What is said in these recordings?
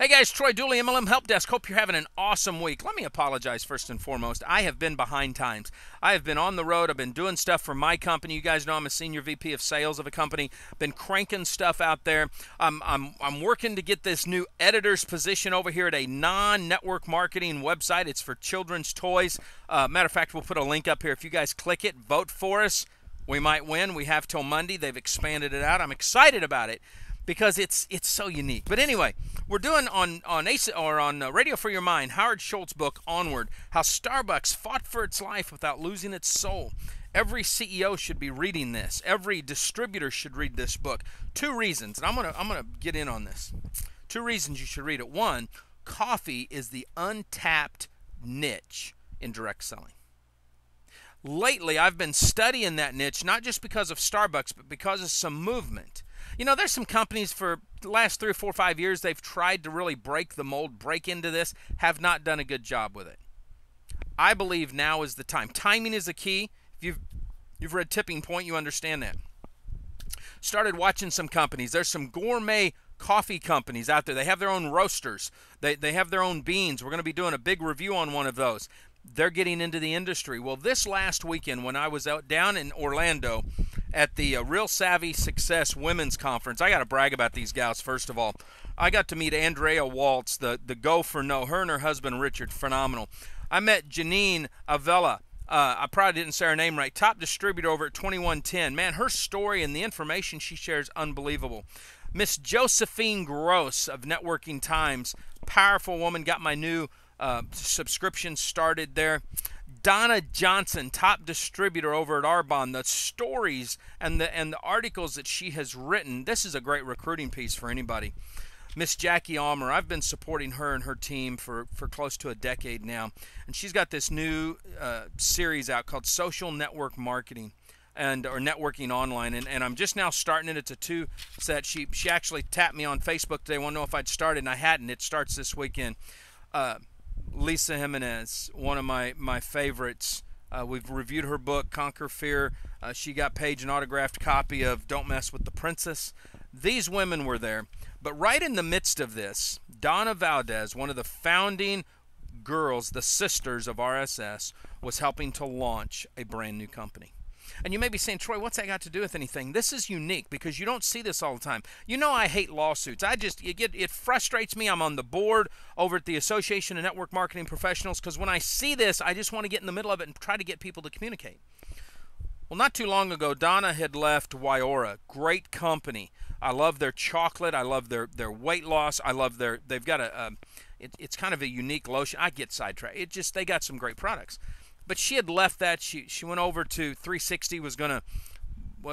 Hey guys, Troy Dooley, MLM Help Desk. Hope you're having an awesome week. Let me apologize first and foremost. I have been behind times. I have been on the road. I've been doing stuff for my company. You guys know I'm a senior VP of sales of a company. Been cranking stuff out there. I'm working to get this new editor's position over here at a non-network marketing website. It's for children's toys. Matter of fact, we'll put a link up here. If you guys click it, vote for us. We might win. We have till Monday. They've expanded it out. I'm excited about it, because it's so unique. But anyway, we're doing on Radio for Your Mind, Howard Schultz's book, Onward, how Starbucks fought for its life without losing its soul. Every CEO should be reading this. Every distributor should read this book. Two reasons, and I'm gonna get in on this. Two reasons you should read it. One, coffee is the untapped niche in direct selling. Lately, I've been studying that niche, not just because of Starbucks, but because of some movement. You know, there's some companies for the last 3 or 4 or 5 years, they've tried to really break the mold, break into this, have not done a good job with it. I believe now is the time. Timing is the key. If you've read Tipping Point, you understand that. Started watching some companies. There's some gourmet coffee companies out there. They have their own roasters. They have their own beans. We're going to be doing a big review on one of those. They're getting into the industry. Well, this last weekend when I was out down in Orlando at the Real Savvy Success Women's Conference, I got to brag about these gals first of all. I got to meet Andrea Waltz, the Go for No, her and her husband Richard, phenomenal. I met Janine Avella. I probably didn't say her name right. Top distributor over at 2110. Man, her story and the information she shares, unbelievable. Miss Josephine Gross of Networking Times, powerful woman, got my new subscription started there. Donna Johnson, top distributor over at Arbonne. The stories and the articles that she has written, this is a great recruiting piece for anybody. Miss Jackie Almer, I've been supporting her and her team for close to a decade now, and she's got this new series out called Social Network Marketing or Networking Online, and I'm just now starting it. It's a 2-set. She actually tapped me on Facebook today, wanted to know if I'd started, and I hadn't. It starts this weekend. Lisa Jimenez, one of my favorites. We've reviewed her book, Conquer Fear. She got Paige an autographed copy of Don't Mess with the Princess. These women were there. But right in the midst of this, Donna Valdez, one of the founding girls, the sisters of RSS, was helping to launch a brand new company. And you may be saying, Troy, what's that got to do with anything? This is unique because you don't see this all the time. You know I hate lawsuits. It frustrates me. I'm on the board over at the Association of Network Marketing Professionals because when I see this, I just want to get in the middle of it and try to get people to communicate. Well, not too long ago, Donna had left Wyora. Great company. I love their chocolate. I love their weight loss. I love they've got it's kind of a unique lotion. I get sidetracked. They got some great products. But she had left that. She went over to 360,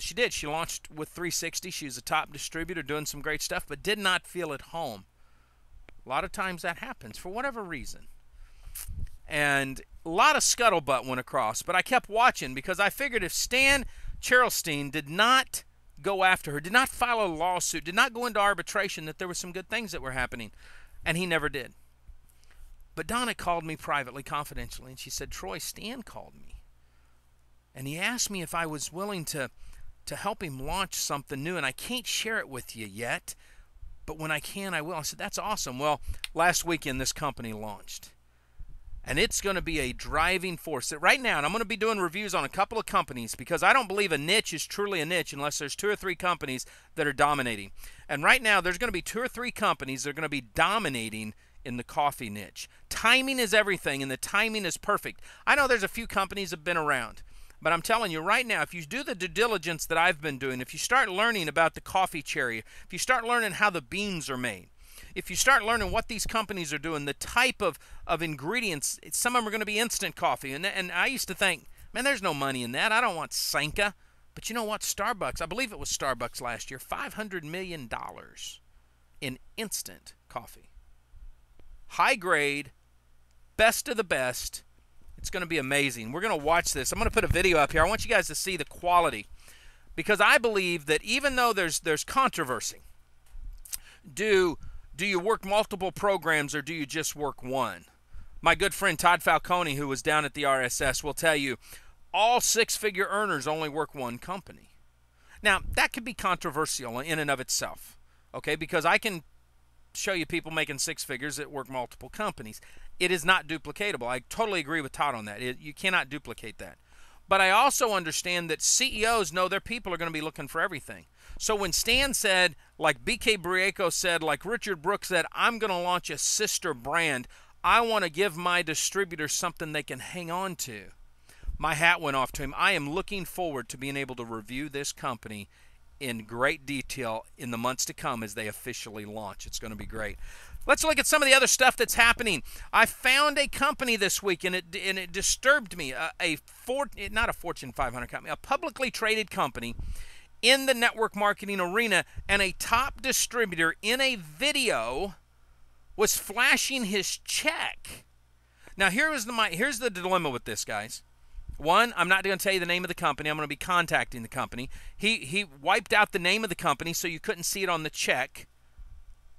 she did. She launched with 360. She was a top distributor doing some great stuff, but did not feel at home. A lot of times that happens for whatever reason. And a lot of scuttlebutt went across, but I kept watching because I figured if Stan Charlstein did not go after her, did not file a lawsuit, did not go into arbitration, that there were some good things that were happening, and he never did. But Donna called me privately, confidentially, and she said, Troy, Stan called me. And he asked me if I was willing to help him launch something new, and I can't share it with you yet, but when I can, I will. I said, that's awesome. Well, last weekend, this company launched. And it's going to be a driving force. Right now, and I'm going to be doing reviews on a couple of companies because I don't believe a niche is truly a niche unless there's 2 or 3 companies that are dominating. And right now, there's going to be 2 or 3 companies that are going to be dominating in the coffee niche. Timing is everything, and the timing is perfect. I know there's a few companies that have been around, but I'm telling you right now, if you do the due diligence that I've been doing, if you start learning about the coffee cherry, if you start learning how the beans are made, if you start learning what these companies are doing, the type of ingredients, some of them are going to be instant coffee. And I used to think, man, there's no money in that. I don't want Sanka. But you know what? Starbucks, I believe it was Starbucks last year, $500 million in instant coffee. High grade, best of the best. It's going to be amazing. We're going to watch this. I'm going to put a video up here. I want you guys to see the quality because I believe that even though there's controversy, do you work multiple programs or do you just work one? My good friend Todd Falcone, who was down at the RSS, will tell you all 6-figure earners only work one company. Now, that could be controversial in and of itself, okay, because I can show you people making six figures that work multiple companies. It is not duplicatable. I totally agree with Todd on that. You cannot duplicate that. But I also understand that CEOs know their people are going to be looking for everything. So when Stan said, like BK Briaco said, like Richard Brooks said, I'm going to launch a sister brand, I want to give my distributors something they can hang on to. My hat went off to him. I am looking forward to being able to review this company in great detail in the months to come as they officially launch. It's going to be great. Let's look at some of the other stuff that's happening. I found a company this week, and it disturbed me. Not a Fortune 500 company, a publicly traded company in the network marketing arena, and a top distributor in a video was flashing his check. Now here's the dilemma with this, guys. One, I'm not going to tell you the name of the company. I'm going to be contacting the company. He wiped out the name of the company so you couldn't see it on the check,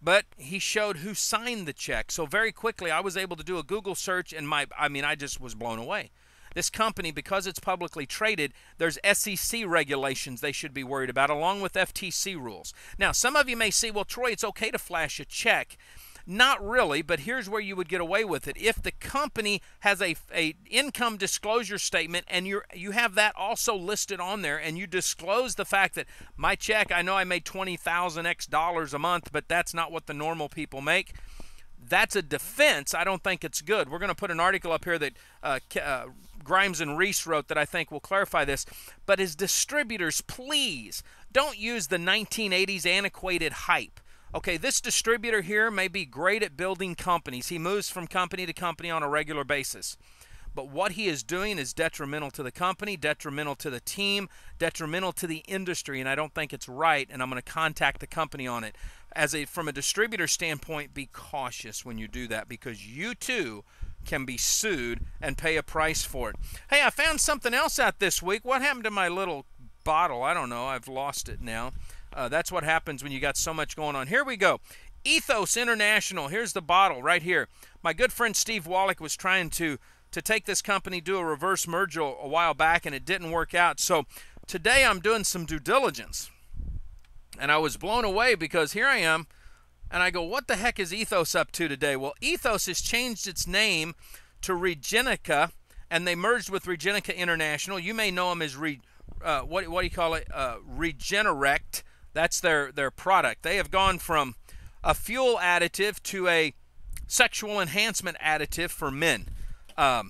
but he showed who signed the check. So very quickly, I was able to do a Google search, and I just was blown away. This company, because it's publicly traded, there's SEC regulations they should be worried about, along with FTC rules. Now, some of you may say, well, Troy, it's okay to flash a check. Not really, but here's where you would get away with it. If the company has a income disclosure statement and you have that also listed on there, and you disclose the fact that my check, I know I made $20,000 a month, but that's not what the normal people make. That's a defense. I don't think it's good. We're going to put an article up here that Grimes and Reese wrote that I think will clarify this. But as distributors, please don't use the 1980s antiquated hype. Okay, this distributor here may be great at building companies. He moves from company to company on a regular basis. But what he is doing is detrimental to the company, detrimental to the team, detrimental to the industry, and I don't think it's right, and I'm going to contact the company on it. From a distributor standpoint, be cautious when you do that, because you too can be sued and pay a price for it. Hey, I found something else out this week. What happened to my little bottle? I don't know. I've lost it now. That's what happens when you got so much going on. Here we go. Ethos International. Here's the bottle right here. My good friend Steve Wallach was trying to take this company, do a reverse merger a while back, and it didn't work out. So today I'm doing some due diligence. And I was blown away because here I am, and I go, what the heck is Ethos up to today? Well, Ethos has changed its name to Regenica, and they merged with Regenica International. You may know them as what do you call it? Regenerect. That's their product. They have gone from a fuel additive to a sexual enhancement additive for men. I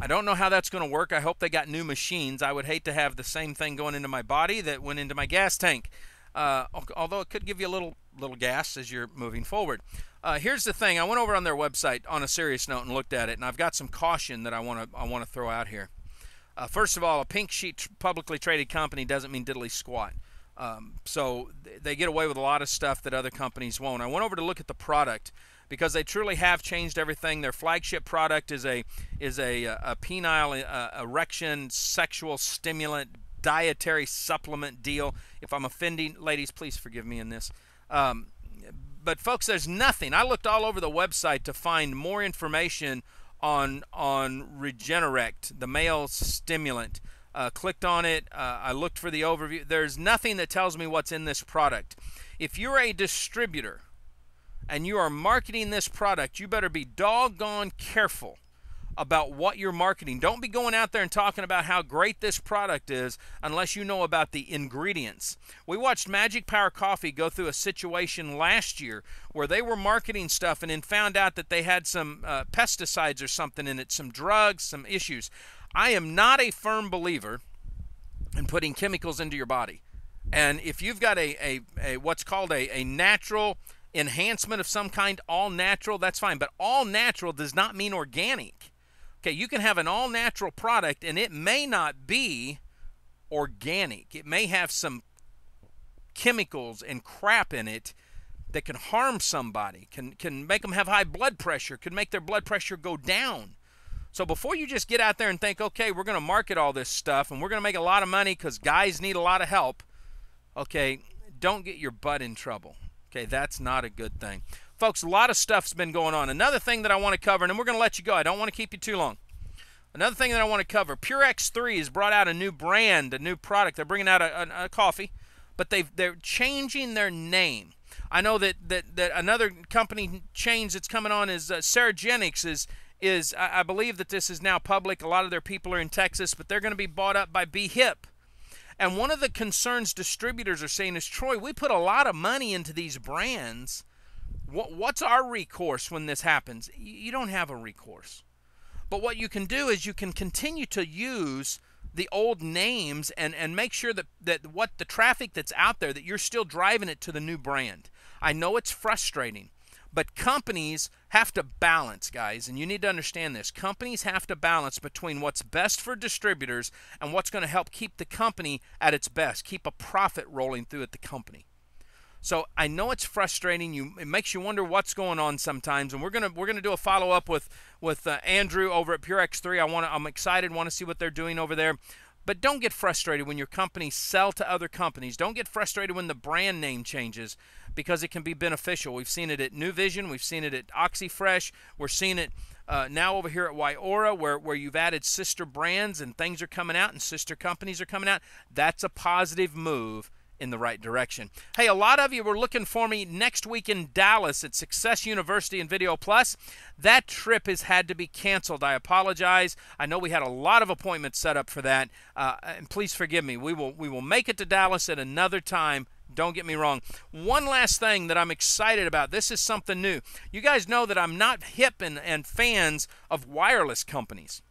don't know how that's going to work. I hope they got new machines. I would hate to have the same thing going into my body that went into my gas tank. Although it could give you a little gas as you're moving forward. Here's the thing. I went over on their website on a serious note and looked at it, and I've got some caution that I want to throw out here. First of all, a pink sheet publicly traded company doesn't mean diddly squat. So they get away with a lot of stuff that other companies won't. I went over to look at the product because they truly have changed everything. Their flagship product is a penile erection sexual stimulant dietary supplement deal. If I'm offending ladies, please forgive me in this. But folks, there's nothing. I looked all over the website to find more information on Regenerect, the male stimulant. Clicked on it. I looked for the overview. There's nothing that tells me what's in this product. If you're a distributor and you are marketing this product, you better be doggone careful about what you're marketing. Don't be going out there and talking about how great this product is unless you know about the ingredients. We watched Magic Power Coffee go through a situation last year where they were marketing stuff and then found out that they had some pesticides or something in it, some drugs, some issues. I am not a firm believer in putting chemicals into your body. And if you've got a what's called a natural enhancement of some kind, all natural, that's fine. But all natural does not mean organic. Okay, you can have an all-natural product, and it may not be organic. It may have some chemicals and crap in it that can harm somebody, can make them have high blood pressure, can make their blood pressure go down. So before you just get out there and think, okay, we're going to market all this stuff, and we're going to make a lot of money because guys need a lot of help, okay, don't get your butt in trouble. Okay, that's not a good thing. Folks, a lot of stuff's been going on. Another thing that I want to cover, and then we're going to let you go. I don't want to keep you too long. Another thing that I want to cover, Pure X3 has brought out a new brand, a new product. They're bringing out a coffee, but they're changing their name. I know that another company change that's coming on is Saragenics is I believe that this is now public. A lot of their people are in Texas, but they're going to be bought up by BHIP. And one of the concerns distributors are saying is, Troy, we put a lot of money into these brands. What's our recourse when this happens? You don't have a recourse. But what you can do is you can continue to use the old names and make sure that what the traffic that's out there, that you're still driving it to the new brand. I know it's frustrating, but companies have to balance, guys, and you need to understand this. Companies have to balance between what's best for distributors and what's going to help keep the company at its best, keep a profit rolling through at the company. So I know it's frustrating. It makes you wonder what's going on sometimes, and we're gonna do a follow up with Andrew over at PureX3. I'm excited. Want to see what they're doing over there. But don't get frustrated when your companies sell to other companies. Don't get frustrated when the brand name changes, because it can be beneficial. We've seen it at New Vision. We've seen it at OxyFresh. We're seeing it now over here at Wyora, where you've added sister brands and things are coming out and sister companies are coming out. That's a positive move in the right direction. Hey, a lot of you were looking for me next week in Dallas at Success University and Video Plus. That trip has had to be canceled. I apologize. I know we had a lot of appointments set up for that, and please forgive me. We will make it to Dallas at another time. Don't get me wrong. One last thing that I'm excited about. This is something new. You guys know that I'm not hip and fans of wireless companies,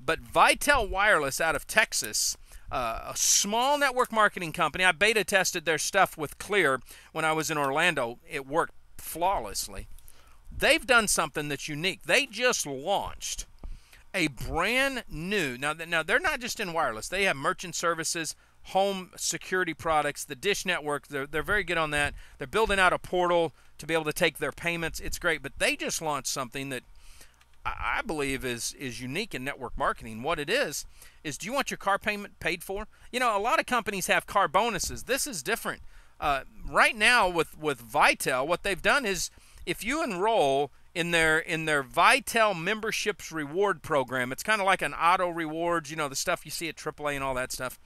but Vitel Wireless out of Texas, a small network marketing company. I beta tested their stuff with Clear when I was in Orlando. It worked flawlessly. They've done something that's unique. They just launched a brand new, now they're not just in wireless. They have merchant services, home security products, the Dish Network. They're very good on that. They're building out a portal to be able to take their payments. It's great, but they just launched something that I believe is unique in network marketing. What it is do you want your car payment paid for? You know, a lot of companies have car bonuses. This is different. Right now with Vitel, what they've done is if you enroll in their Vitel memberships reward program, it's kind of like an auto rewards, you know, the stuff you see at AAA and all that stuff.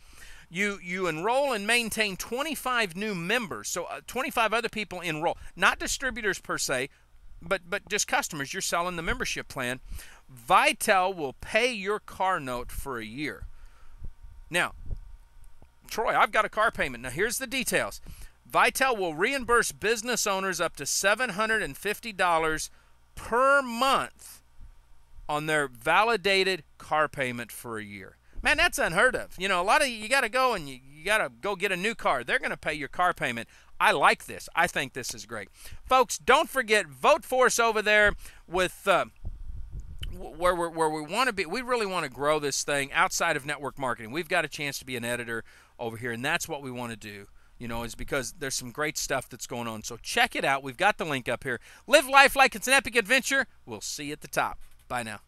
You enroll and maintain 25 new members. So 25 other people enroll, not distributors per se, but just customers. You're selling the membership plan. Vitel will pay your car note for a year. Now, Troy, I've got a car payment. Now, here's the details. Vitel will reimburse business owners up to $750 per month on their validated car payment for a year. Man, that's unheard of. You know, a lot of you got to go and you got to go get a new car. They're going to pay your car payment. I like this. I think this is great. Folks, don't forget, vote for us over there with where we want to be. We really want to grow this thing outside of network marketing. We've got a chance to be an editor over here, and that's what we want to do, you know, is because there's some great stuff that's going on. So check it out. We've got the link up here. Live life like it's an epic adventure. We'll see you at the top. Bye now.